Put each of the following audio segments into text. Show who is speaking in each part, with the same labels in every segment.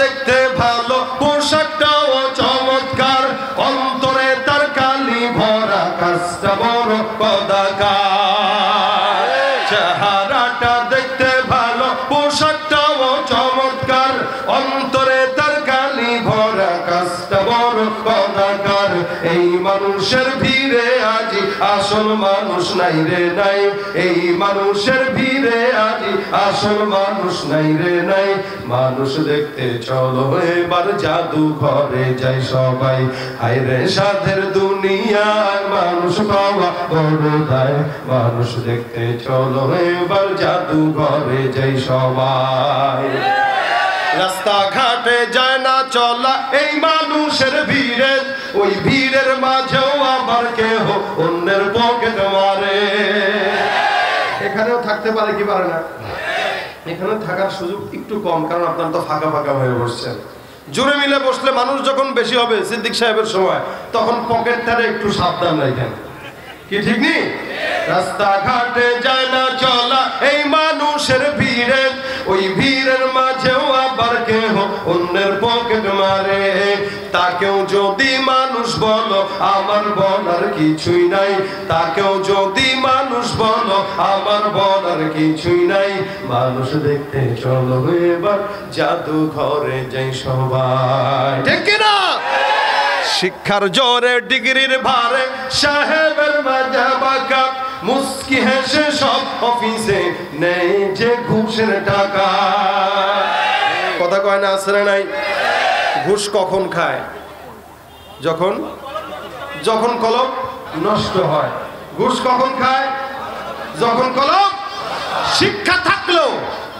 Speaker 1: দেখতে ভালো, পোশাকটাও চমৎকার, অন্তরে তার কালি ভরা, কাজটা বড় কদাকার। চেহারাটা দেখতে ভালো, পোশাকটাও চমৎকার, অন্তরে তার কালি ভরা, কাজটা বড় কদাকার। এই মানুষের ভিড়ে আজি আসল মানুষ নাই রে নাই, এই মানুষের ভিড়ে আজি আসল মানুষ নাই রে নাই। মানুষ দেখতে চলো এবার জাদু ঘরে যাই সবাই, হায় রে সাধের দুনিয়ায় মানুষ পাওয়া বড় দায়। মানুষ দেখতে চলো এবার জাদু ঘরে যাই সবাই। রাস্তাঘাটে যায় না চলা এই মানুষের ভিড়ে, ওই ভিড়ের মাঝেও আবার কেহ অন্যের পকেট মারে। এখানেও থাকতে পারে কি পারে না? এখানে থাকার সুযোগ একটু কম, কারণ আপনারা তো ফাঁকা ফাঁকা হয়ে বসছেন। জোরে মিলে বসলে মানুষ যখন বেশি হবে সিদ্দিক সাহেবের সময়, তখন পকেটটারে একটু সাবধান রাখেন, কি ঠিক নেই? রাস্তাঘাটে যায় না চলা এই মানুষের ভিড়ে, ওই ভিড়ের মাঝেও আবার কেহ অন্যের পকেট মারে। তাকেও যদি মানুষ বলো আমার বলার কিছুই নাই, তাকেও যদি মানুষ বলো আমার বলার কিছুই নাই। মানুষ দেখতে চলো এবার জাদু ঘরে যাই সবাই, ঠিক কিনা? শিক্ষার জোরে ডিগ্রির ভারে সাহেবের মাজা বাঁকা, মুস্কি হেসে সব অফিসে নেই যে ঘুষের টাকা। কথা কয় না, আসলে নাই? ঘুষ কখন খায়? যখন যখন কলম নষ্ট হয়। ঘুষ কখন খায়? যখন কলম, শিক্ষা থাকলেও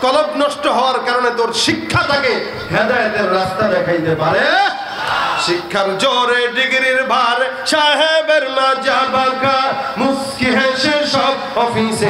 Speaker 1: কলম নষ্ট হওয়ার কারণে তোর শিক্ষাটাকে হেদায়েতের রাস্তা দেখাইতে পারে। শিক্ষার জোরে ডিগ্রির ভার সাহেবের মাজা বাঁকা, মুস্কি হেসে সব অফিসে